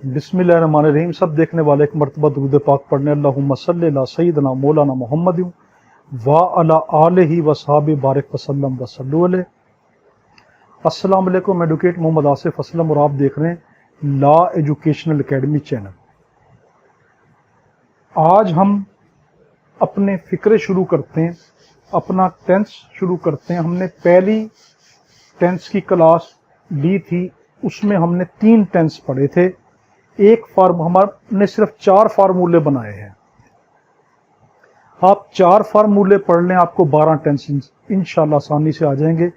बिस्मिल्लाहिर्रहमानिर्रहीम। सब देखने वाले एक मरतबा दुरूद पाक पढ़ने अल्लाहुम्मा सल्ली अला सय्यिदना मौलाना मुहम्मद व अला आलिहि व सहाबी बारिक वसल्लम वसल्लु अलैहि। अस्सलाम वालेकुम। एडवोकेट मोहम्मद आसिफ असलम और आप देख रहे हैं लॉ एजुकेशनल एकेडमी चैनल। आज हम अपने फ़िक्रे शुरू करते हैं, अपना टेंस शुरू करते हैं। हमने पहली टेंस की क्लास ली थी, उसमें हमने 3 टेंस पढ़े थे। एक फार्म हमने सिर्फ 4 फार्मूले बनाए हैं। आप 4 फार्मूले पढ़ लें, आपको 12 टेंस इंशाल्लाह आसानी से आ जाएंगे।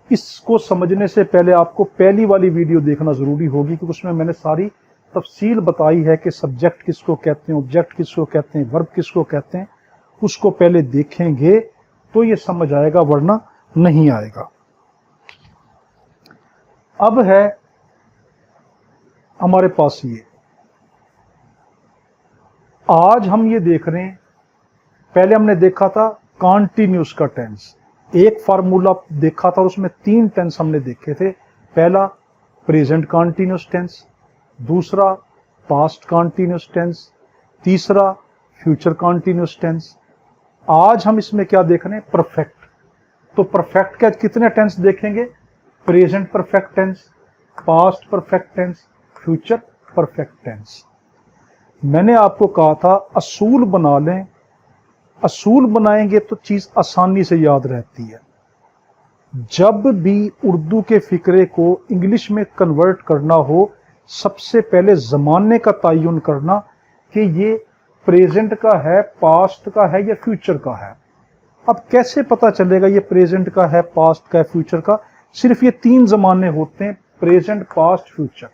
इसको समझने से पहले आपको पहली वाली वीडियो देखना ज़रूरी होगी, क्योंकि उसमें मैंने सारी तफसील बताई है कि सब्जेक्ट किसको कहते हैं, ऑब्जेक्ट किसको कहते हैं, वर्ब किसको कहते हैं। उसको पहले देखेंगे तो ये समझ आएगा, वरना नहीं आएगा। अब है हमारे पास ये, आज हम ये देख रहे हैं। पहले हमने देखा था कॉन्टिन्यूस का टेंस, एक फार्मूला देखा था, उसमें 3 टेंस हमने देखे थे। पहला प्रेजेंट कॉन्टिन्यूस टेंस, दूसरा पास्ट कॉन्टिन्यूस टेंस, तीसरा फ्यूचर कॉन्टिन्यूस टेंस। आज हम इसमें क्या देख रहे हैं? परफेक्ट। तो परफेक्ट के कितने टेंस देखेंगे? Present perfect tense, past perfect tense, future perfect tense. मैंने आपको कहा था असूल बना लें। असूल बनाएंगे तो चीज आसानी से याद रहती है। जब भी उर्दू के फिक्रे को इंग्लिश में कन्वर्ट करना हो, सबसे पहले जमाने का तयन करना कि ये प्रेजेंट का है, पास्ट का है या फ्यूचर का है। अब कैसे पता चलेगा ये प्रेजेंट का है, पास्ट का है, फ्यूचर का? सिर्फ ये 3 जमाने होते हैं, प्रेजेंट, पास्ट, फ्यूचर।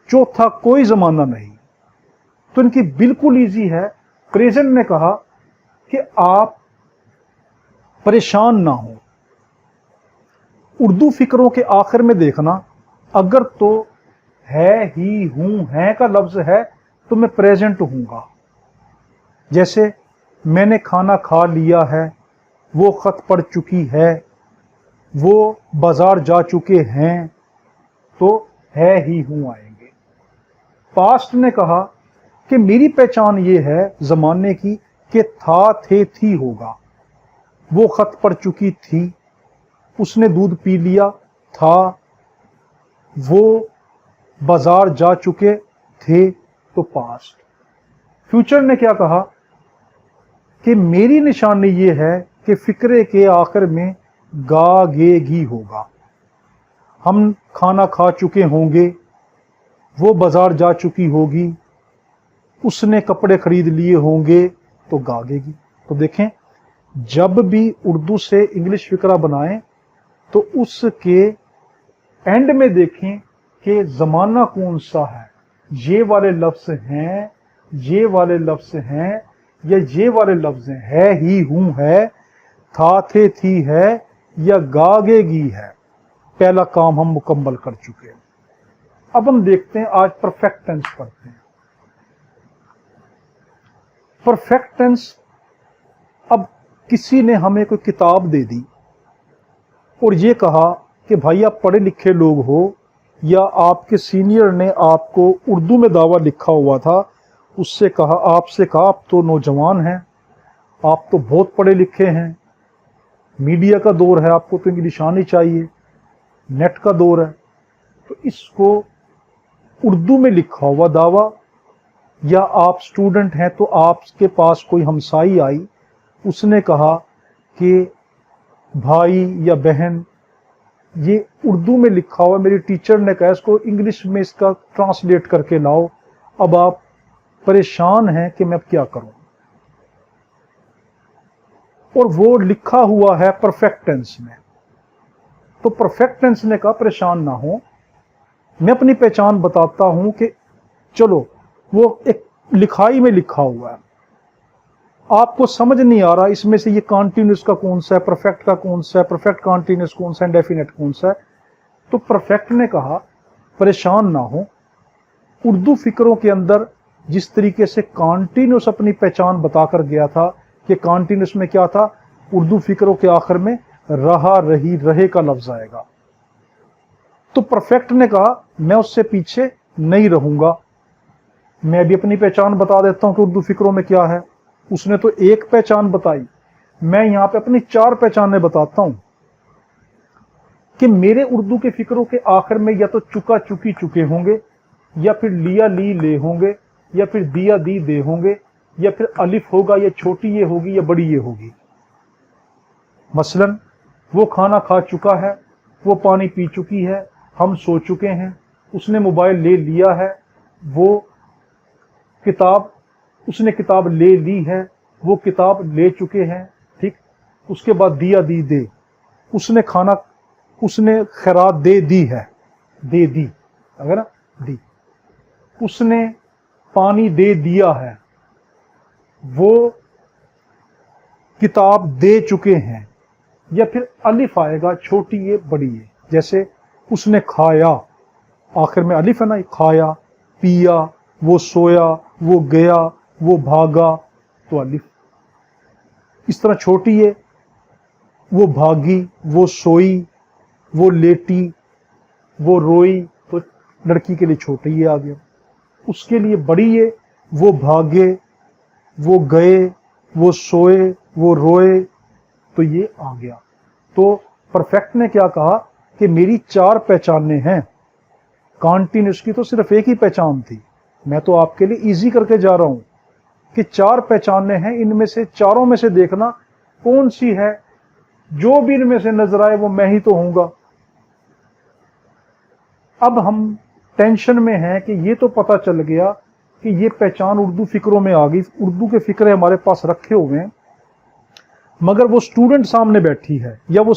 चौथा कोई जमाना नहीं। तो इनकी बिल्कुल इजी है। प्रेजेंट ने कहा कि आप परेशान ना हो। उर्दू फिक्रों के आखिर में देखना, अगर तो है, ही, हूं, है का लफ्ज है तो मैं प्रेजेंट हूंगा। जैसे मैंने खाना खा लिया है, वो खत पढ़ चुकी है, वो बाजार जा चुके हैं, तो है, ही, हूं आएंगे। पास्ट ने कहा कि मेरी पहचान ये है जमाने की कि था, थे, थी होगा। वो खत पढ़ चुकी थी, उसने दूध पी लिया था, वो बाजार जा चुके थे, तो पास्ट। फ्यूचर ने क्या कहा कि मेरी निशानी ये है कि फिक्रे के आखिर में गा, गे, गी होगा। हम खाना खा चुके होंगे, वो बाजार जा चुकी होगी, उसने कपड़े खरीद लिए होंगे, तो गागेगी। तो देखें, जब भी उर्दू से इंग्लिश फिक्रा बनाएं तो उसके एंड में देखें कि जमाना कौन सा है। ये वाले लफ्ज हैं, ये वाले लफ्ज हैं, या ये वाले लफ्ज हैं। है, ही, हूं है, था, थे, थी है, या गागेगी है। पहला काम हम मुकम्मल कर चुके हैं। अब हम देखते हैं, आज परफेक्ट टेंस पढ़ते हैं। परफेक्ट टेंस, अब किसी ने हमें कोई किताब दे दी और ये कहा कि भाई आप पढ़े लिखे लोग हो, या आपके सीनियर ने आपको उर्दू में दावा लिखा हुआ था, उससे कहा, आपसे कहा आप तो नौजवान हैं, आप तो बहुत पढ़े लिखे हैं, मीडिया का दौर है, आपको तो इंग्लिश आनी चाहिए, नेट का दौर है। तो इसको उर्दू में लिखा हुआ दावा, या आप स्टूडेंट हैं तो आपके पास कोई हमसाई आई, उसने कहा कि भाई या बहन ये उर्दू में लिखा हुआ, मेरी टीचर ने कहा इसको इंग्लिश में इसका ट्रांसलेट करके लाओ। अब आप परेशान हैं कि मैं अब क्या करूं, और वो लिखा हुआ है परफेक्ट टेंस में। तो परफेक्ट टेंस ने कहा परेशान ना हो, मैं अपनी पहचान बताता हूं कि चलो वो एक लिखाई में लिखा हुआ है, आपको समझ नहीं आ रहा इसमें से ये कॉन्टिन्यूस का कौन सा है, परफेक्ट का कौन सा है, परफेक्ट कॉन्टिन्यूस कौन सा है, डेफिनेट कौन सा है। तो परफेक्ट ने कहा परेशान ना हो। उर्दू फिक्रों के अंदर जिस तरीके से कॉन्टिन्यूस अपनी पहचान बताकर गया था कि कॉन्टिन्यूस में क्या था, उर्दू फिक्रों के आखिर में रहा, रही, रहे का लफ्ज आएगा। तो परफेक्ट ने कहा मैं उससे पीछे नहीं रहूंगा। मैं भी अपनी पहचान बता देता हूं कि उर्दू फिक्रों में क्या है। उसने तो एक पहचान बताई, मैं यहां पे अपनी 4 पहचानें बताता हूं कि मेरे उर्दू के फिक्रों के आखिर में या तो चुका चुकी चुके होंगे, या फिर लिया ली ले होंगे, या फिर दिया दी दे होंगे, या फिर अलिफ होगा, या छोटी ये होगी या बड़ी ये होगी। मसलन वो खाना खा चुका है, वो पानी पी चुकी है, हम सो चुके हैं, उसने मोबाइल ले लिया है, वो किताब उसने किताब ले ली है, वो किताब ले चुके हैं। ठीक। उसके बाद दिया दी दे, उसने खैरात दे दी है, दे दी, अगर ना दी। उसने पानी दे दिया है, वो किताब दे चुके हैं। या फिर अलिफ आएगा, छोटी ये बड़ी ये, जैसे उसने खाया, आखिर में अलिफ है ना, खाया, पिया, वो सोया, वो गया, वो भागा, तो अलिफ। इस तरह छोटी ये, वो भागी, वो सोई, वो लेटी, वो रोई, तो लड़की के लिए छोटी ये आ गया। उसके लिए बड़ी ये, वो भागे, वो गए, वो सोए, वो रोए, तो ये आ गया। तो परफेक्ट ने क्या कहा कि मेरी 4 पहचानें हैं। कॉन्टिन्यूस की तो सिर्फ एक ही पहचान थी। मैं तो आपके लिए इजी करके जा रहा हूं कि 4 पहचानें हैं, इनमें से चारों में से देखना कौन सी है। जो भी इनमें से नजर आए वो मैं ही तो हूंगा। अब हम टेंशन में हैं कि ये तो पता चल गया कि ये पहचान उर्दू फिक्रों में आ गई, उर्दू के फिक्रे हमारे पास रखे हुए हैं, मगर वो स्टूडेंट सामने बैठी है, या वो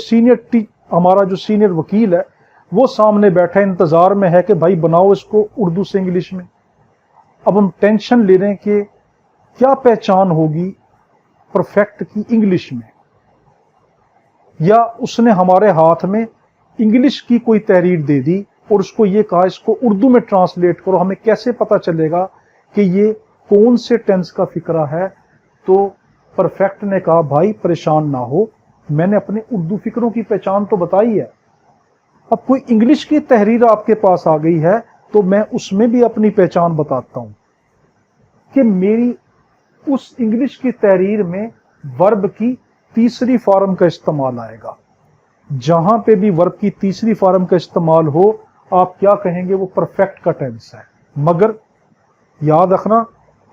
हमारा जो सीनियर वकील है वो सामने बैठा है, इंतजार में है कि भाई बनाओ इसको उर्दू से इंग्लिश में। अब हम टेंशन ले रहे हैं कि क्या पहचान होगी परफेक्ट की इंग्लिश में, या उसने हमारे हाथ में इंग्लिश की कोई तहरीर दे दी और उसको ये कहा इसको उर्दू में ट्रांसलेट करो, हमें कैसे पता चलेगा कि ये कौन से टेंस का फिक्रा है। तो परफेक्ट ने कहा भाई परेशान ना हो, मैंने अपने उर्दू फिक्रों की पहचान तो बताई है, अब कोई इंग्लिश की तहरीर आपके पास आ गई है तो मैं उसमें भी अपनी पहचान बताता हूं कि मेरी उस इंग्लिश की तहरीर में वर्ब की तीसरी फॉर्म का इस्तेमाल आएगा। जहां पे भी वर्ब की तीसरी फॉर्म का इस्तेमाल हो, आप क्या कहेंगे, वो परफेक्ट का टेंस है। मगर याद रखना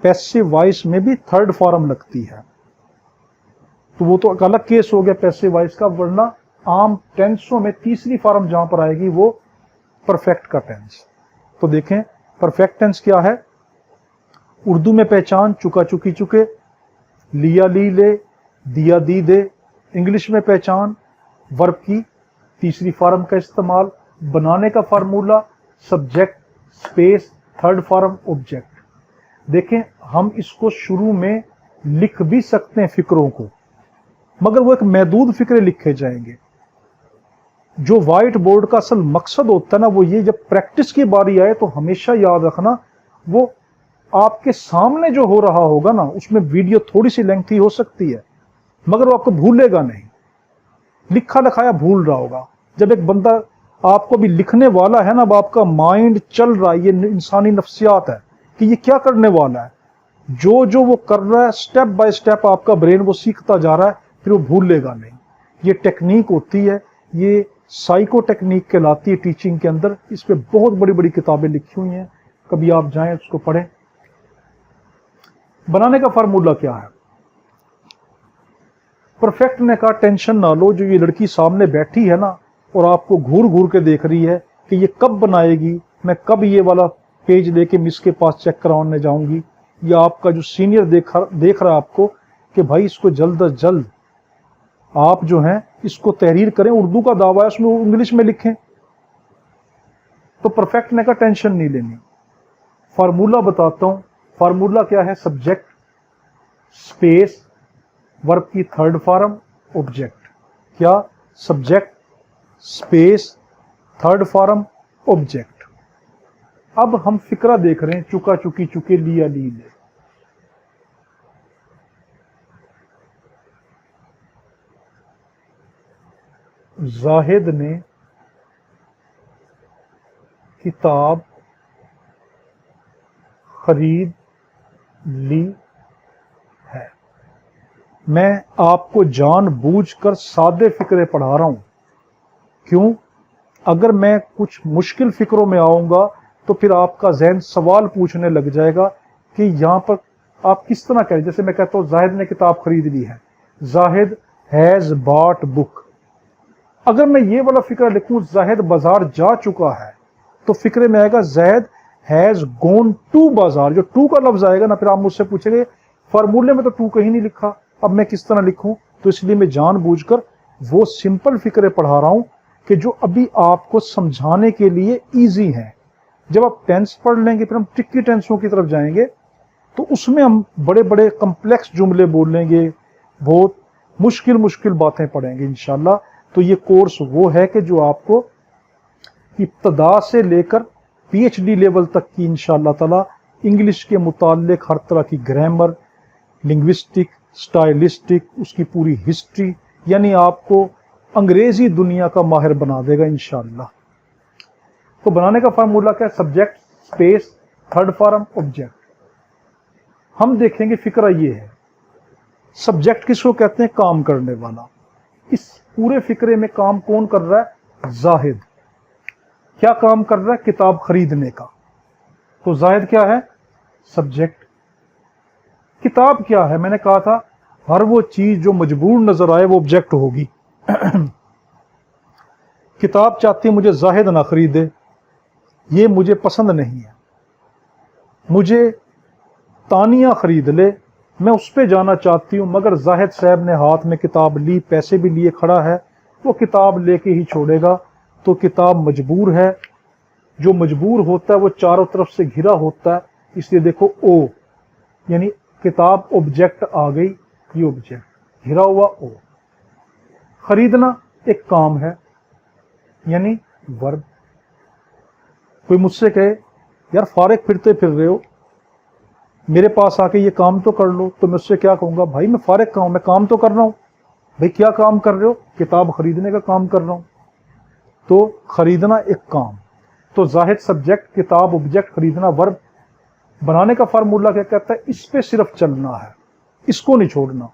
पैसिव वॉइस में भी थर्ड फॉर्म लगती है, तो वो तो एक अलग केस हो गया पैसिव वॉइस का, वरना आम टेंसों में तीसरी फॉर्म जहां पर आएगी वो परफेक्ट का टेंस। तो देखें परफेक्ट टेंस क्या है। उर्दू में पहचान चुका चुकी चुके, लिया ली ले, दिया दी दे। इंग्लिश में पहचान वर्ब की तीसरी फॉर्म का इस्तेमाल, बनाने का formula subject space third form object. देखें हम इसको शुरू में लिख भी सकते हैं फिक्रों को, मगर वो एक महदूद फिक्रे लिखे जाएंगे। जो व्हाइट बोर्ड का असल मकसद होता है ना, वो ये जब प्रैक्टिस की बारी आए तो हमेशा याद रखना, वो आपके सामने जो हो रहा होगा ना, उसमें वीडियो थोड़ी सी लेंथी हो सकती है मगर वो आपको भूलेगा नहीं, लिखा लिखाया भूल रहा होगा। जब एक बंदा आपको भी लिखने वाला है ना, अब आपका माइंड चल रहा है, ये इंसानी नफ्सियात है कि ये क्या करने वाला है, जो जो वो कर रहा है स्टेप बाय स्टेप आपका ब्रेन वो सीखता जा रहा है, फिर वो भूलेगा नहीं। ये टेक्निक होती है, ये साइको टेक्निक कहलाती है टीचिंग के अंदर। इस पे बहुत बड़ी बड़ी किताबें लिखी हुई हैं, कभी आप जाएं उसको पढ़ें। बनाने का फार्मूला क्या है। परफेक्ट ने कहा टेंशन ना लो, जो ये लड़की सामने बैठी है ना और आपको घूर घूर के देख रही है कि ये कब बनाएगी, मैं कब ये वाला पेज लेके मिस के पास चेक कराने जाऊंगी, या आपका जो सीनियर देख रहा है आपको कि भाई इसको जल्द अज जल्द आप जो हैं इसको तहरीर करें, उर्दू का दावा है उसमें इंग्लिश में लिखें। तो परफेक्ट ने कहा टेंशन नहीं लेनी, फार्मूला बताता हूं। फार्मूला क्या है, सब्जेक्ट स्पेस वर्ब की थर्ड फॉर्म ऑब्जेक्ट। क्या, subject space third form object. अब हम फिक्रा देख रहे हैं, चुका चुकी चुके, लिया ली ले। जाहिद ने किताब खरीद ली है। मैं आपको जानबूझकर सादे फिक्रे पढ़ा रहा हूं। क्यों? अगर मैं कुछ मुश्किल फिक्रों में आऊंगा तो फिर आपका ज़हन सवाल पूछने लग जाएगा कि यहां पर आप किस तरह करें। जैसे मैं कहता हूं जाहिद ने किताब खरीद ली है, जाहिद हैज बॉट बुक। अगर मैं ये वाला फिक्र लिखूं जाहिद बाजार जा चुका है, तो फिक्रे में आएगा जाहिद हैज गोन टू बाजार। जो टू का लफ्ज आएगा ना, फिर आप मुझसे पूछेंगे फार्मूले में तो टू कहीं नहीं लिखा, अब मैं किस तरह लिखूं। तो इसलिए मैं जानबूझकर वो सिंपल फिक्रे पढ़ा रहा हूं कि जो अभी आपको समझाने के लिए इजी है। जब आप टेंस पढ़ लेंगे फिर हम ट्रिकी टेंसों की तरफ जाएंगे, तो उसमें हम बड़े बड़े कम्प्लेक्स जुमले बोलेंगे, बहुत मुश्किल मुश्किल बातें पढ़ेंगे इंशाल्लाह। तो ये कोर्स वो है कि जो आपको इब्तदा से लेकर पीएचडी लेवल तक की इंशाल्लाह ताला इंग्लिश के मुताल्लिक हर तरह की ग्रामर, लिंग्विस्टिक, स्टाइलिस्टिक, उसकी पूरी हिस्ट्री, यानी आपको अंग्रेजी दुनिया का माहिर बना देगा इंशाल्लाह। तो बनाने का फार्मूला क्या है? Subject space third form object. हम देखेंगे फिक्रा ये है, सब्जेक्ट किसको कहते हैं? काम करने वाला। इस पूरे फिक्रे में काम कौन कर रहा है? जाहिद। क्या काम कर रहा है? किताब खरीदने का। तो जाहिद क्या है? सब्जेक्ट। किताब क्या है? मैंने कहा था हर वो चीज जो मजबूर नजर आए वो ऑब्जेक्ट होगी। किताब चाहती मुझे जाहिद ना खरीदे, ये मुझे पसंद नहीं है। मुझे तानिया खरीद ले, मैं उस पे जाना चाहती हूं, मगर जाहिद साहब ने हाथ में किताब ली, पैसे भी लिए खड़ा है, वो किताब लेके ही छोड़ेगा। तो किताब मजबूर है। जो मजबूर होता है वो चारों तरफ से घिरा होता है, इसलिए देखो ओ, यानी किताब ऑब्जेक्ट आ गई, ये ऑब्जेक्ट घिरा हुआ ओ। खरीदना एक काम है, यानी वर्ब। कोई मुझसे कहे यार फारिग फिरते फिर रहे हो, मेरे पास आके ये काम तो कर लो, तो मैं उससे क्या कहूंगा? भाई मैं फारिग कहाँ हूं, मैं काम तो कर रहा हूं। भाई क्या काम कर रहे हो? किताब खरीदने का काम कर रहा हूं। तो खरीदना एक काम। तो जाहिद सब्जेक्ट, किताब ऑब्जेक्ट, खरीदना वर्ब। बनाने का फार्मूला क्या कहता है? इस पे सिर्फ चलना है, इसको नहीं छोड़ना।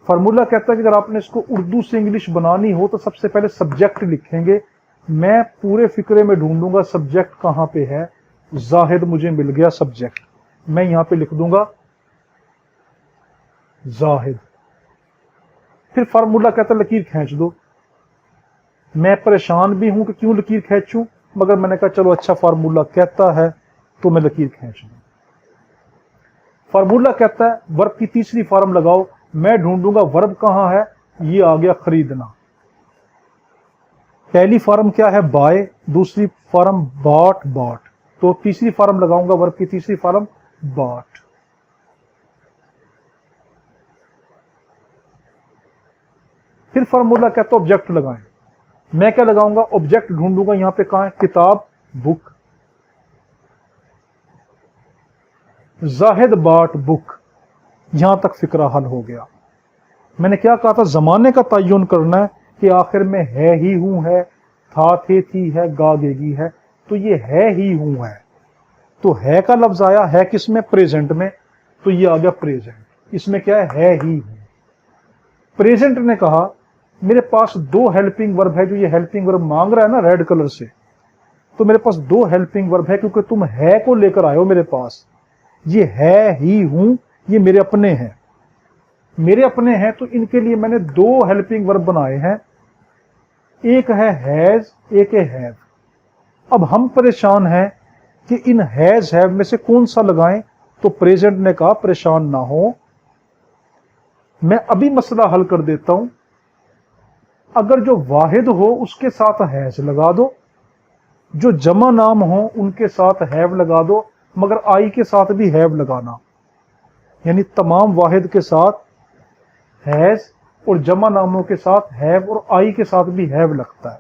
फार्मूला कहता है कि अगर आपने इसको उर्दू से इंग्लिश बनानी हो तो सबसे पहले सब्जेक्ट लिखेंगे। मैं पूरे फिक्रे में ढूंढूंगा सब्जेक्ट कहां पे है। जाहिद मुझे मिल गया सब्जेक्ट, मैं यहां पे लिख दूंगा जाहिद। फिर फार्मूला कहता है लकीर खींच दो। मैं परेशान भी हूं कि क्यों लकीर खींचूं, मगर मैंने कहा चलो अच्छा फार्मूला कहता है तो मैं लकीर खींच दूं। फार्मूला कहता है वर्ब की तीसरी फॉर्म लगाओ। मैं ढूंढूंगा वर्ब कहां है, ये आ गया खरीदना। पहली फॉर्म क्या है? बाय, दूसरी फॉर्म बॉट, बॉट। तो तीसरी फॉर्म लगाऊंगा, वर्ब की तीसरी फॉर्म बॉट। फिर फार्मूला कहता है ऑब्जेक्ट लगाएं। मैं क्या लगाऊंगा? ऑब्जेक्ट ढूंढूंगा, यहां पे कहां है? किताब, बुक। जाहिद बॉट बुक, यहां तक फिक्रा हल हो गया। मैंने क्या कहा था? जमाने का तयन करना है कि आखिर में है ही हूं है, था थे थी है, गा गेगी है। तो ये है ही हूं है, तो है का लफ्ज आया है किसमें? प्रेजेंट में। तो ये आ गया प्रेजेंट। इसमें क्या है ही हूं। प्रेजेंट ने कहा मेरे पास दो हेल्पिंग वर्ब है। जो ये हेल्पिंग वर्ब मांग रहा है ना रेड कलर से, तो मेरे पास दो हेल्पिंग वर्ब है, क्योंकि तुम है को लेकर आए हो मेरे पास। ये है ही हूं, ये मेरे अपने हैं। मेरे अपने हैं तो इनके लिए मैंने दो हेल्पिंग वर्ब बनाए हैं, एक है हैज, एक है हैव। अब हम परेशान हैं कि इन हैज हैव में से कौन सा लगाएं। तो प्रेजेंट ने कहा परेशान ना हो, मैं अभी मसला हल कर देता हूं। अगर जो वाहिद हो उसके साथ हैज लगा दो, जो जमा नाम हो उनके साथ हैव लगा दो, मगर आई के साथ भी हैव लगाना। यानी तमाम वाहिद के साथ हैज और जमा नामों के साथ हैव और आई के साथ भी हैव लगता है।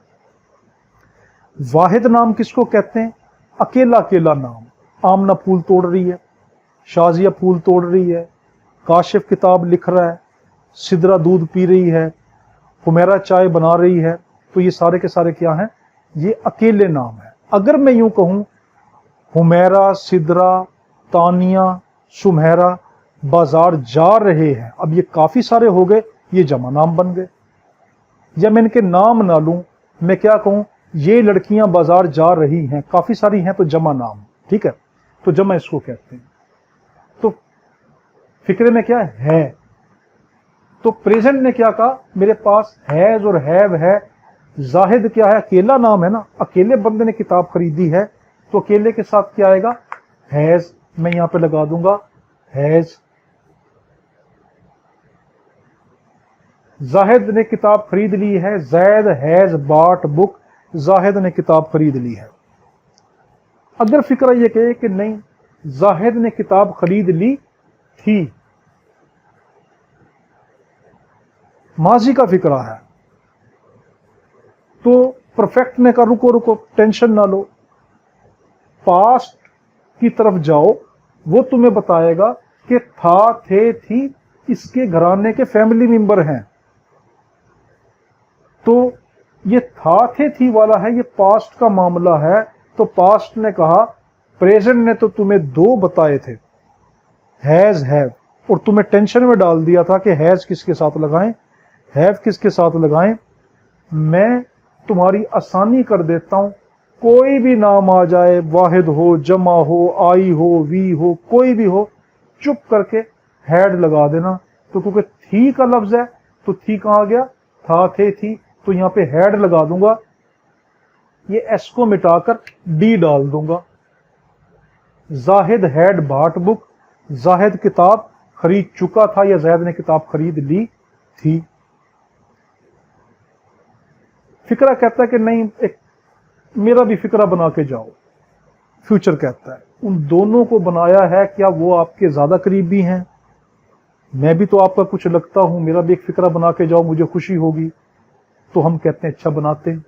वाहिद नाम किसको कहते हैं? अकेला अकेला नाम। आमना फूल तोड़ रही है, शाजिया फूल तोड़ रही है, काशिफ किताब लिख रहा है, सिदरा दूध पी रही है, हुमैरा चाय बना रही है। तो ये सारे के सारे क्या हैं? ये अकेले नाम है। अगर मैं यूं कहूं हुमैरा, सिदरा, तानिया, सुमेरा बाजार जा रहे हैं। अब ये काफी सारे हो गए, ये जमा नाम बन गए। या मैं इनके नाम ना लूं, मैं क्या कहूं, ये लड़कियां बाजार जा रही हैं, काफी सारी हैं तो जमा नाम, ठीक है, तो जमा इसको कहते हैं। तो फिक्रे में क्या है, तो प्रेजेंट ने क्या कहा, मेरे पास हैज और हैव है। जाहिद क्या है, अकेला नाम है ना, अकेले बंदे ने किताब खरीदी है, तो अकेले के साथ क्या आएगा, हैज। मैं यहां पे लगा दूंगा हैज। जाहिद ने किताब खरीद ली है, Zaid has bot book, Zahid ने किताब खरीद ली है। अगर फिक्रा यह कहे कि नहीं, जाहिद ने किताब खरीद ली थी, माजी का फिक्रा है, तो परफेक्ट ने कहा रुको रुको, टेंशन ना लो, पास्ट की तरफ जाओ, वो तुम्हें बताएगा कि था, थे, थी इसके घराने के फैमिली मेंबर हैं। तो ये था, थे, थी वाला है, ये पास्ट का मामला है। तो पास्ट ने कहा, प्रेजेंट ने तो तुम्हें दो बताए थे, हैज, हैव, और तुम्हें टेंशन में डाल दिया था कि हैज किसके साथ लगाएं, हैव किसके साथ लगाएं। मैं तुम्हारी आसानी कर देता हूं, कोई भी नाम आ जाए, वाहिद हो, जमा हो, आई हो, वी हो, कोई भी हो, चुप करके हैड लगा देना। तो क्योंकि थी का लफ्ज है, तो थी कहां गया, था, थे, थी, तो यहां पे हैड लगा दूंगा, ये एस को मिटाकर डी डाल दूंगा। Zahid had bought book, Zahid किताब खरीद चुका था या जैद ने किताब खरीद ली थी। फिक्रा कहता है कि नहीं, एक मेरा भी फिक्रा बना के जाओ। फ्यूचर कहता है उन दोनों को बनाया है, क्या वो आपके ज्यादा करीबी हैं, मैं भी तो आपका कुछ लगता हूं, मेरा भी एक फिक्रा बना के जाओ, मुझे खुशी होगी। तो हम कहते हैं अच्छा बनाते हैं।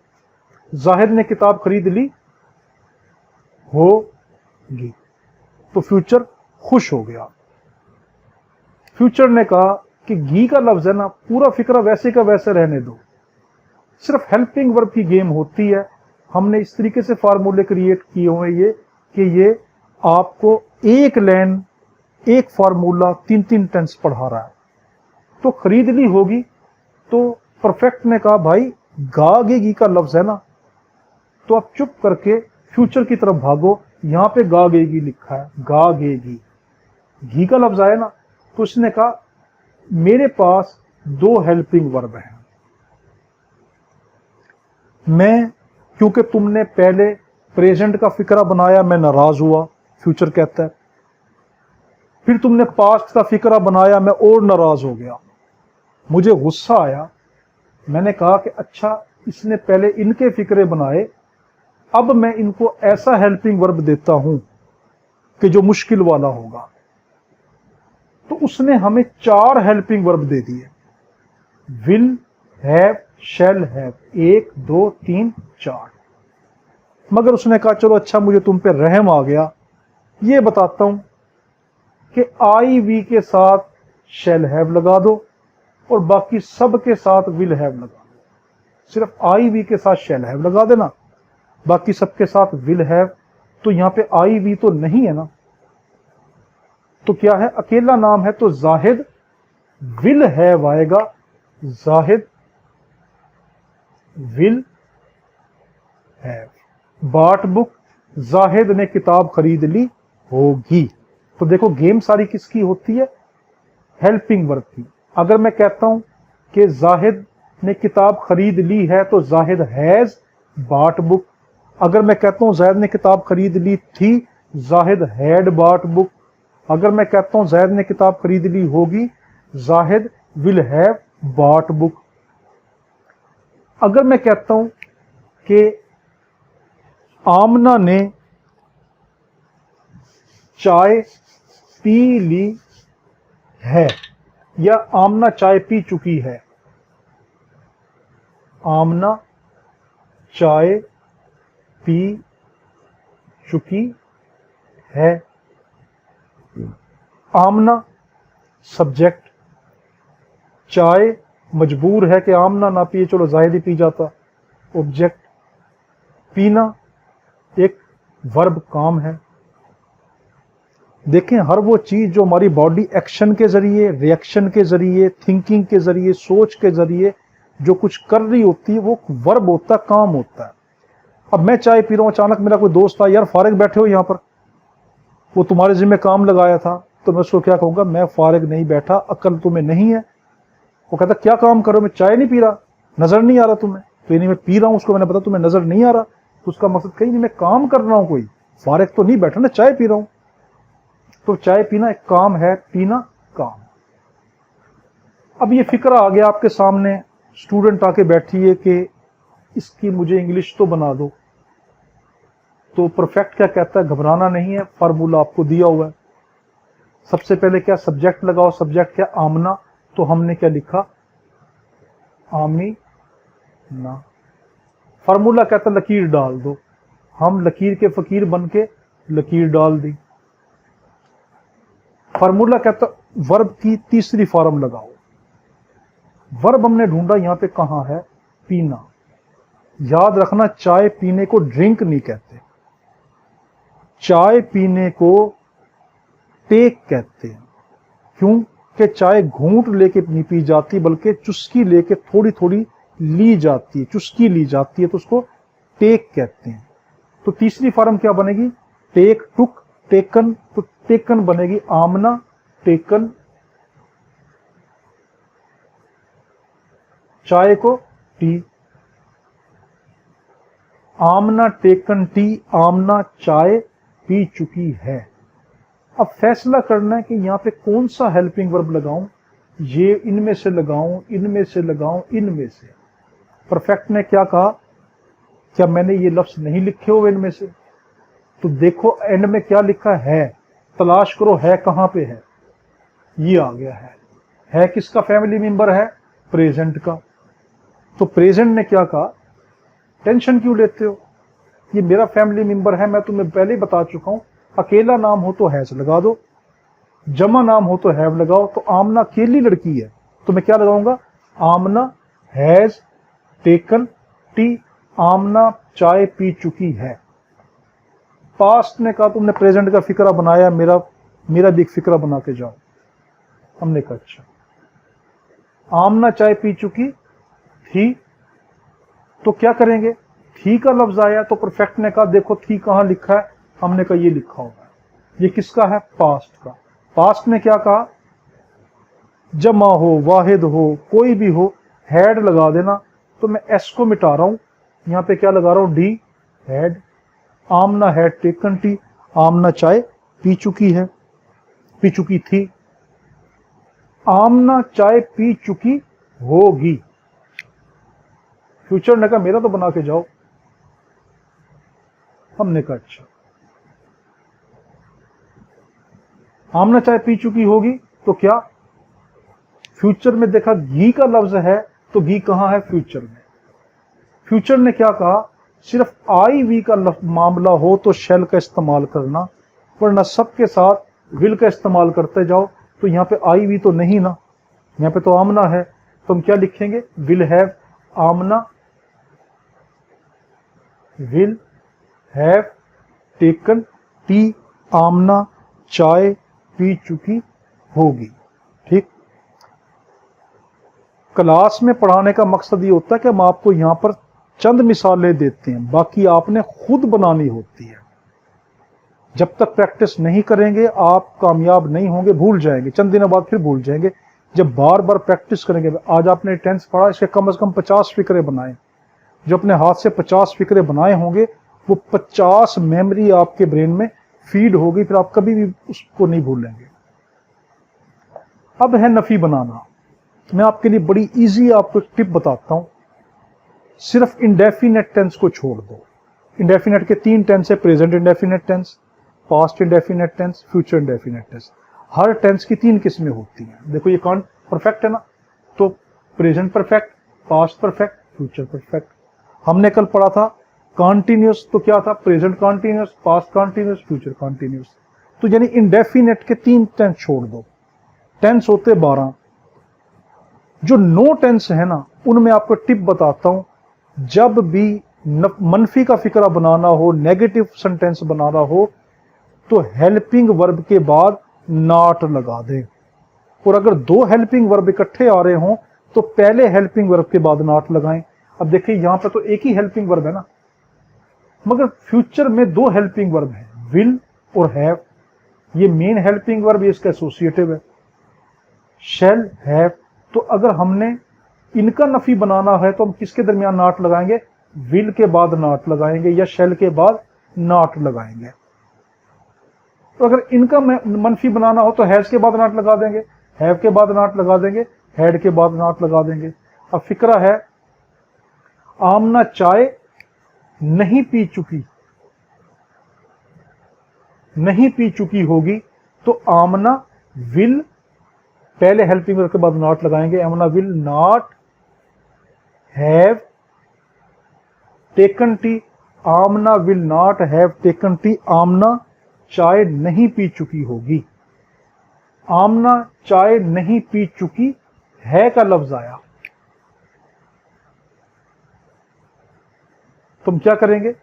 जाहिद ने किताब खरीद ली होगी, तो फ्यूचर खुश हो गया। फ्यूचर ने कहा कि घी का लफ्ज है ना, पूरा फिक्रा वैसे का वैसे रहने दो, सिर्फ हेल्पिंग वर्ब की गेम होती है। हमने इस तरीके से फार्मूले क्रिएट किए हुए ये कि ये आपको एक लाइन, एक फार्मूला, तीन तीन टेंस पढ़ा रहा है। तो खरीद ली होगी, तो परफेक्ट ने कहा भाई गागेगी का लफ्ज है ना, तो आप चुप करके फ्यूचर की तरफ भागो, यहां पे गागेगी लिखा है, गागेगी, घी का लफ्ज आया ना, तो उसने कहा मेरे पास दो हेल्पिंग वर्ब हैं। मैं, क्योंकि तुमने पहले प्रेजेंट का फिक्रा बनाया, मैं नाराज हुआ, फ्यूचर कहता है। फिर तुमने पास्ट का फिक्रा बनाया, मैं और नाराज हो गया, मुझे गुस्सा आया। मैंने कहा कि अच्छा, इसने पहले इनके फिक्रे बनाए, अब मैं इनको ऐसा हेल्पिंग वर्ब देता हूं कि जो मुश्किल वाला होगा। तो उसने हमें चार हेल्पिंग वर्ब दे दिए, विल, हैव, शैल हैव, 1, 2, 3, 4। मगर उसने कहा चलो अच्छा, मुझे तुम पे रहम आ गया, ये बताता हूं कि आई वी के साथ शैल हैव लगा दो और बाकी सब के साथ विल हैव लगा दो। सिर्फ आई वी के साथ शैल हैव लगा देना, बाकी सबके साथ विल हैव। तो यहां पे आई वी तो नहीं है ना, तो क्या है, अकेला नाम है, तो जाहिद विल हैव आएगा, Zahid will have bought book, Zahid ने किताब खरीद ली होगी। तो देखो गेम सारी किसकी होती है, हेल्पिंग वर्ब की। अगर मैं कहता हूं कि जाहिद ने किताब खरीद ली है, तो जाहिद हैज बॉट बुक। अगर मैं कहता हूं जाहिद ने किताब खरीद ली थी, जाहिद हैड बॉट बुक। अगर मैं कहता हूं जाहिद ने किताब खरीद ली होगी, Zahid will have bought book. अगर मैं कहता हूं कि आमना ने चाय पी ली है, या आमना चाय पी चुकी है, आमना चाय पी चुकी है। आमना सब्जेक्ट, चाय मजबूर है कि आमना ना पिए, चलो जाहिद ही पी जाता, ऑब्जेक्ट। पीना एक वर्ब काम है। देखें, हर वो चीज जो हमारी बॉडी एक्शन के जरिए, रिएक्शन के जरिए, थिंकिंग के जरिए, सोच के जरिए जो कुछ कर रही होती है वो वर्ब होता है, काम होता है। अब मैं चाय पी रहा हूं, अचानक मेरा कोई दोस्त था, यार फारिग बैठे हो यहाँ पर, वो तुम्हारे जिम्मे काम लगाया था, तो मैं उसको क्या कहूंगा, मैं फारिग नहीं बैठा, अक्ल तुम्हें नहीं है। वो कहता क्या काम करो, मैं चाय नहीं पी रहा, नजर नहीं आ रहा तुम्हें, तो नहीं मैं पी रहा हूं, उसको मैंने पता तुम्हें नजर नहीं आ रहा, तो उसका मकसद कहीं नहीं, मैं काम कर रहा हूं, कोई फारिग तो नहीं बैठा ना, चाय पी रहा हूं। तो चाय पीना एक काम है, पीना काम। अब ये फिक्र आ गया आपके सामने, स्टूडेंट आके बैठी है कि इसकी मुझे इंग्लिश तो बना दो, तो परफेक्ट क्या कहता है, घबराना नहीं है, फार्मूला आपको दिया हुआ है। सबसे पहले क्या, सब्जेक्ट लगाओ, सब्जेक्ट क्या, आमना, तो हमने क्या लिखा, आमी ना। फार्मूला कहता लकीर डाल दो, हम लकीर के फकीर बन के लकीर डाल दी। फार्मूला कहता वर्ब की तीसरी फॉर्म लगाओ, वर्ब हमने ढूंढा यहां पे कहां है, पीना। याद रखना, चाय पीने को ड्रिंक नहीं कहते, चाय पीने को टेक कहते हैं। क्यों कि चाय घूंट लेके नहीं पी जाती, बल्कि चुस्की लेके थोड़ी थोड़ी ली जाती है, चुस्की ली जाती है, तो उसको टेक कहते हैं। तो तीसरी फॉर्म क्या बनेगी, टेक, टुक, टेकन, तो टेकन बनेगी आमना, टेकन, चाय को टी, आमना टेकन टी, आमना चाय पी चुकी है। अब फैसला करना है कि यहां पे कौन सा हेल्पिंग वर्ब लगाऊं, ये इनमें से लगाऊं, इनमें से लगाऊं, इनमें से। परफेक्ट ने क्या कहा, क्या मैंने ये लफ्ज नहीं लिखे हुए इनमें से, तो देखो एंड में क्या लिखा है, तलाश करो है कहां पे है, ये आ गया है किसका फैमिली मेंबर है, प्रेजेंट का। तो प्रेजेंट ने क्या कहा, टेंशन क्यों लेते हो, ये मेरा फैमिली मेंबर है, मैं तुम्हें पहले ही बता चुका हूं, अकेला नाम हो तो हैज लगा दो, जमा नाम हो तो हैव लगाओ। तो आमना अकेली लड़की है, तो मैं क्या लगाऊंगा, आमना हैज टेकन टी, आमना चाय पी चुकी है। पास्ट ने कहा तुमने प्रेजेंट का फिक्रा बनाया, मेरा भी एक फिक्रा बना के जाओ। हमने कहा अच्छा, आमना चाय पी चुकी थी, तो क्या करेंगे, थी का लफ्ज आया, तो परफेक्ट ने कहा देखो थी कहां लिखा है, हमने कहा ये लिखा होगा, ये किसका है, पास्ट का। पास्ट ने क्या कहा, जमा हो, वाहिद हो, कोई भी हो, हैड लगा देना, तो मैं एस को मिटा रहा हूं, यहां पे क्या लगा रहा हूं, डी, had. Aamna had taken tea, Aamna चाय पी चुकी है, पी चुकी थी, आमना चाय पी चुकी होगी। फ्यूचर ने कहा मेरा तो बना के जाओ, हमने कहा अच्छा, आमना चाय पी चुकी होगी, तो क्या, फ्यूचर में देखा घी का लफ्ज है, तो घी कहां है, फ्यूचर में। फ्यूचर ने क्या कहा, सिर्फ आई वी का मामला हो तो शेल का इस्तेमाल करना, वरना सबके साथ विल का इस्तेमाल करते जाओ। तो यहां पे आई वी तो नहीं ना, यहां पे तो आमना है, तो हम क्या लिखेंगे, will have, Aamna will have taken tea, Aamna चाय पी चुकी होगी। ठीक, क्लास में पढ़ाने का मकसद ये होता है कि हम आपको यहां पर चंद मिसालें देते हैं, बाकी आपने खुद बनानी होती है। जब तक प्रैक्टिस नहीं करेंगे आप कामयाब नहीं होंगे, भूल जाएंगे, चंद दिनों बाद फिर भूल जाएंगे। जब बार बार प्रैक्टिस करेंगे, आज आपने टेंस पढ़ा, इसके कम से कम 50 फिक्रे बनाए, जो अपने हाथ से 50 फिक्रे बनाए होंगे, वो 50 मेमोरी आपके ब्रेन में फीड होगी, फिर आप कभी भी उसको नहीं भूलेंगे। अब है नफी बनाना, मैं आपके लिए बड़ी इजी आपको टिप बताता हूं, सिर्फ इंडेफिनेट टेंस को छोड़ दो। इंडेफिनेट के 3 टेंस है, present indefinite tense, past indefinite tense, future indefinite tense. हर टेंस की 3 किस्में होती हैं। देखो ये कौन परफेक्ट है ना, तो present perfect, past perfect, future perfect. हमने कल पढ़ा था कॉन्टिन्यूस, तो क्या था, present continuous, past continuous, future continuous. तो यानी इंडेफिनेट के 3 टेंस छोड़ दो, टेंस होते 12। जो नो टेंस है ना, उनमें आपको टिप बताता हूं, जब भी मनफी का फिक्रा बनाना हो, नेगेटिव सेंटेंस बनाना हो, तो हेल्पिंग वर्ब के बाद नॉट लगा दें। और अगर दो हेल्पिंग वर्ब इकट्ठे आ रहे हों तो पहले हेल्पिंग वर्ब के बाद नॉट लगाएं। अब देखिए यहां पर तो एक ही हेल्पिंग वर्ब है ना, मगर फ्यूचर में दो हेल्पिंग वर्ब है, विल और हैव। ये मेन हेल्पिंग वर्ब, ये इसका एसोसिएटिव है, शैल हैव। तो अगर हमने इनका नफी बनाना है तो हम किसके दरमियान नॉट लगाएंगे? विल के बाद नॉट लगाएंगे या शैल के बाद नॉट लगाएंगे। तो अगर इनका मनफी बनाना हो तो हैज के बाद नॉट लगा देंगे, हैव के बाद नॉट लगा देंगे, हैड के बाद नॉट लगा देंगे। अब फिक्रा है, आमना चाय नहीं पी चुकी, नहीं पी चुकी होगी, तो आमना विल पहले हेल्पिंग वर्ब के बाद नॉट लगाएंगे, Aamna will not have taken tea, Aamna will not have taken tea, Aamna चाय नहीं पी चुकी होगी। आमना चाय नहीं पी चुकी है का लफ्ज आया, तुम क्या करेंगे?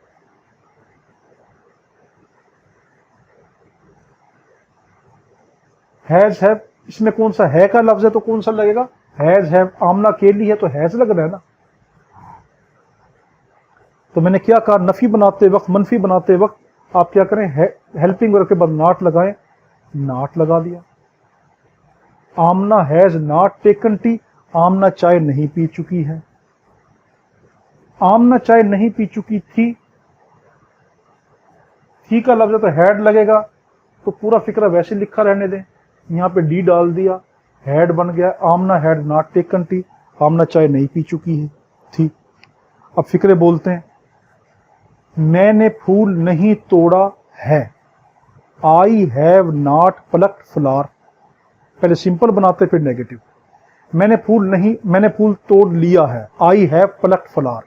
हैज हैव, इसमें कौन सा है का लफ्ज है तो कौन सा लगेगा? Has have. आमना केली है तो हैज लग रहा है ना। तो मैंने क्या कहा, नफी बनाते वक्त, मनफी बनाते वक्त आप क्या करें, हेल्पिंग वर्ब के बाद नॉट लगाएं, नॉट लगा दिया। आमना has not taken tea, Aamna चाय नहीं पी चुकी है। आमना चाय नहीं पी चुकी थी, थी का लफ्ज है तो हैड लगेगा, तो पूरा फिक्रा वैसे लिखा रहने दें, यहां पे डी डाल दिया, हैड बन गया। आमना had not taken tea, Aamna चाय नहीं पी चुकी है थी। अब फिक्रे बोलते हैं, मैंने फूल नहीं तोड़ा है, I have not plucked flower. पहले सिंपल बनाते फिर नेगेटिव। मैंने फूल तोड़ लिया है, आई हैव प्लक्ड फ्लावर।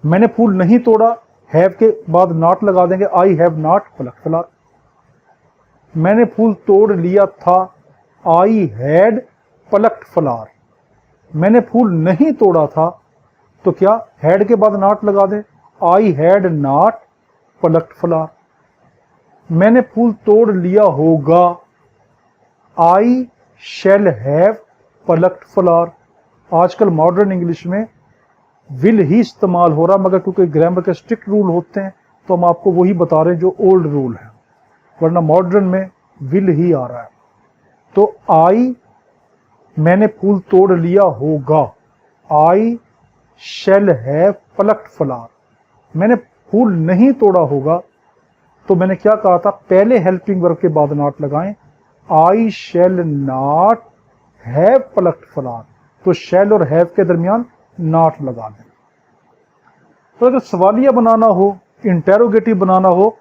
मैंने फूल नहीं तोड़ा, हैव के बाद नॉट लगा देंगे, I have not plucked flower. मैंने फूल तोड़ लिया था, आई हैड प्लक्ड फ्लावर। मैंने फूल नहीं तोड़ा था, तो क्या हैड के बाद नॉट लगा दें, I had not plucked flower. मैंने फूल तोड़ लिया होगा, आई शैल हैव प्लक्ड फ्लावर। आजकल मॉडर्न इंग्लिश में विल ही इस्तेमाल हो रहा, मगर क्योंकि ग्रामर के स्ट्रिक्ट रूल होते हैं तो हम आपको वही बता रहे हैं जो ओल्ड रूल है, वरना मॉडर्न में विल ही आ रहा है। तो आई, मैंने फूल तोड़ लिया होगा, आई शैल हैव प्लक्ड फ्लावर। मैंने फूल नहीं तोड़ा होगा, तो मैंने क्या कहा था, पहले हेल्पिंग वर्ब के बाद नॉट लगाएं, I shall not have plucked flower. तो शैल और हैव के दरमियान नॉट लगा दें। तो अगर सवालिया बनाना हो, इंटेरोगेटिव बनाना हो,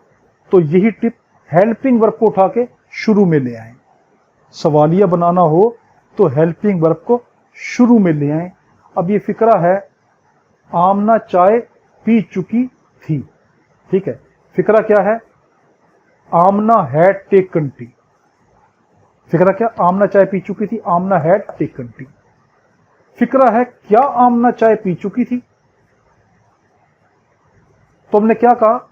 तो यही टिप, हेल्पिंग वर्ब को उठा के शुरू में ले आए। सवालिया बनाना हो तो हेल्पिंग वर्ब को शुरू में ले आए। अब ये फिक्रा है, आमना चाय पी चुकी थी, ठीक है। फिक्रा क्या है, आमना हैड टेकन टी। फिक्रा क्या, आमना चाय पी चुकी थी, आमना हैड टेकन टी। फिक्रा है, क्या आमना चाय पी चुकी थी? तो हमने क्या कहा,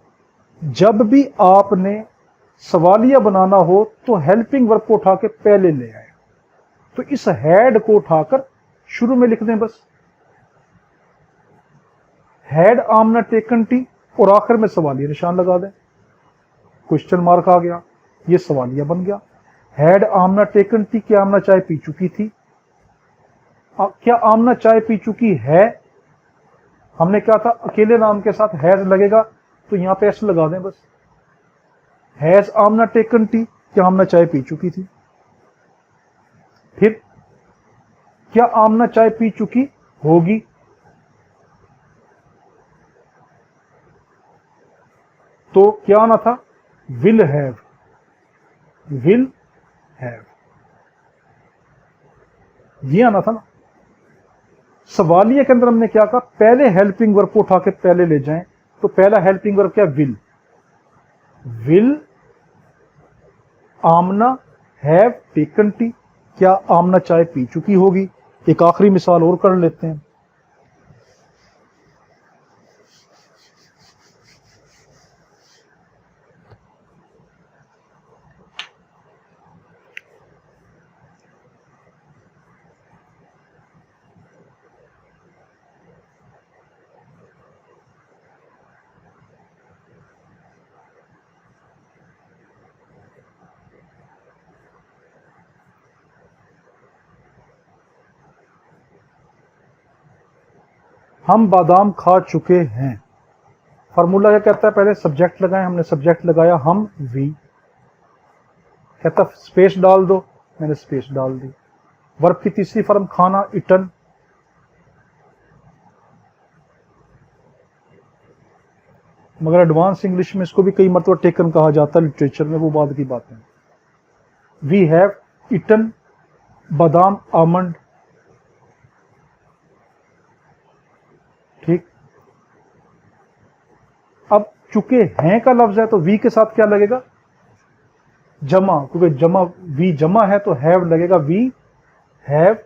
जब भी आपने सवालिया बनाना हो तो हेल्पिंग वर्ब को उठा के पहले ले आए। तो इस हैड को उठाकर शुरू में लिख दें बस, हैड आमना टेकन टी, और आखिर में सवालिया निशान लगा दें, क्वेश्चन मार्क आ गया, ये सवालिया बन गया। हैड आमना टेकन टी, क्या आमना चाय पी चुकी थी? क्या आमना चाय पी चुकी है? हमने क्या था, अकेले नाम के साथ हैज लगेगा, तो यहां पे एस लगा दें बस, हैज आमना टेकन टी, क्या आमना चाय पी चुकी थी। फिर क्या आमना चाय पी चुकी होगी? तो क्या आना था, विल हैव, विल हैव, ये आना था ना। सवालिया के अंदर हमने क्या कहा, पहले हेल्पिंग वर्ब को उठा के पहले ले जाएं। तो पहला हेल्पिंग वर्ब क्या, will. Will Amna have taken tea, क्या आमना चाय पी चुकी होगी। एक आखिरी मिसाल और कर लेते हैं। हम बादाम खा चुके हैं। फार्मूला क्या कहता है, पहले सब्जेक्ट लगाएं, हमने सब्जेक्ट लगाया हम वी, कहता स्पेस डाल दो, मैंने स्पेस डाल दी। वर्ब की तीसरी फॉर्म खाना, इटन। मगर एडवांस इंग्लिश में इसको भी कई मरतबा टेकन कहा जाता है लिटरेचर में, वो बाद की बात है। वी हैव इटन बादाम आमंड, ठीक। अब चुके हैं का लफ्ज है तो वी के साथ क्या लगेगा, जमा, क्योंकि जमा वी जमा है तो हैव लगेगा, वी हैव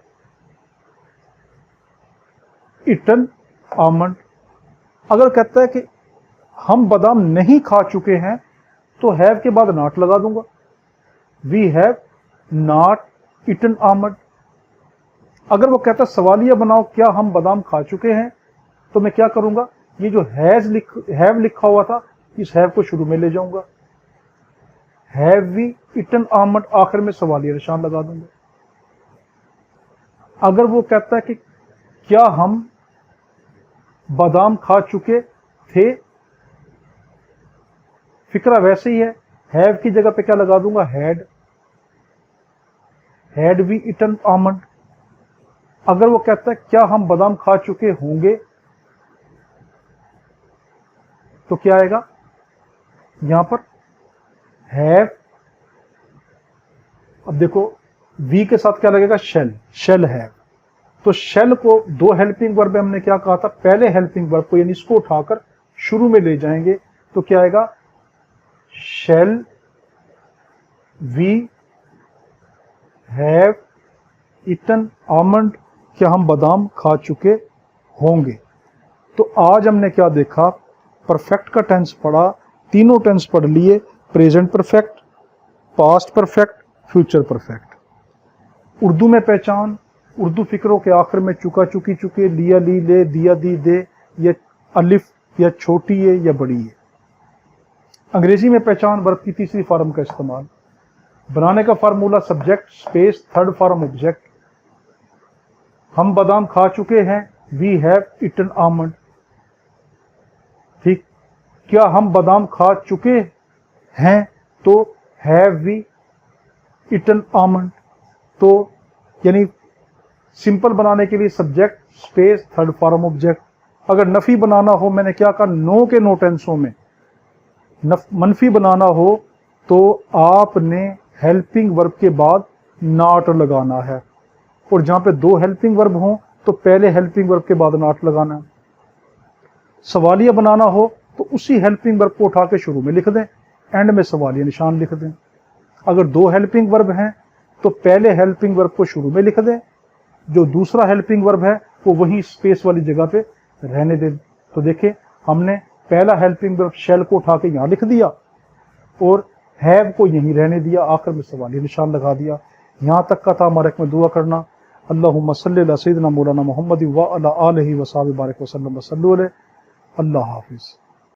इटन आमंड। अगर कहता है कि हम बादाम नहीं खा चुके हैं तो हैव के बाद नॉट लगा दूंगा, we have not eaten almond. अगर वो कहता है सवालिया बनाओ क्या हम बादाम खा चुके हैं, तो मैं क्या करूंगा, ये जो हैव लिखा हुआ था इस हैव को शुरू में ले जाऊंगा, हैव वी इटन आमंड, आखिर में सवालिया निशान लगा दूंगा। अगर वो कहता है कि क्या हम बादाम खा चुके थे, फिक्रा वैसे ही है, हैव की जगह पे क्या लगा दूंगा, हैड वी इटन आमंड। अगर वो कहता है क्या हम बादाम खा चुके होंगे, तो क्या आएगा यहां पर हैव। अब देखो वी के साथ क्या लगेगा, शेल हैव। तो शेल को दो हेल्पिंग वर्ब में हमने क्या कहा था, पहले हेल्पिंग वर्ब को यानी इसको उठाकर शुरू में ले जाएंगे, तो क्या आएगा, shall we have eaten almond, क्या हम बादाम खा चुके होंगे। तो आज हमने क्या देखा, परफेक्ट का टेंस पढ़ा, तीनों टेंस पढ़ लिए, present perfect, past perfect, future perfect. Urdu में पहचान, उर्दू फिक्रों के आखिर में चुका चुकी चुके, लिया ली ले, दिया दी दे, ये अलिफ या छोटी है या बड़ी है। अंग्रेजी में पहचान, वर्ब की तीसरी फॉर्म का इस्तेमाल। बनाने का formula subject space third form object. हम बादाम खा चुके हैं, वी हैव इटन आमंड, ठीक। क्या हम बादाम खा चुके हैं, तो हैव वी इटन आमंड। तो यानी सिंपल बनाने के लिए subject space third form object. अगर नफी बनाना हो, मैंने क्या कहा, नो के नो टेंसों में मनफी बनाना हो तो आपने हेल्पिंग वर्ब के बाद नॉट लगाना है, और जहां पे दो हेल्पिंग वर्ब हों तो पहले हेल्पिंग वर्ब के बाद नॉट लगाना है। सवालिया बनाना हो तो उसी हेल्पिंग वर्ब को उठा के शुरू में लिख दें, एंड में सवालिया निशान लिख दें। अगर दो हेल्पिंग वर्ब हैं तो पहले हेल्पिंग वर्ब को शुरू में लिख दें, जो दूसरा हेल्पिंग वर्ब है वो वही स्पेस वाली जगह पे रहने दें। तो देखिए हमने पहला हेल्पिंग वर्ब शेल को उठा के यहाँ लिख दिया और हैव को यहीं रहने दिया, आखिर में सवालिया निशान लगा दिया। यहाँ तक का था हमारे में दुआ करना, अल्लाहुम्मा सल्ली अला सय्यिदिना मौलाना मुहम्मद व अला आलिहि व सहाबिहि बारिक वसल्लम वसल्लु अलैहि। अल्लाह हाफिज़।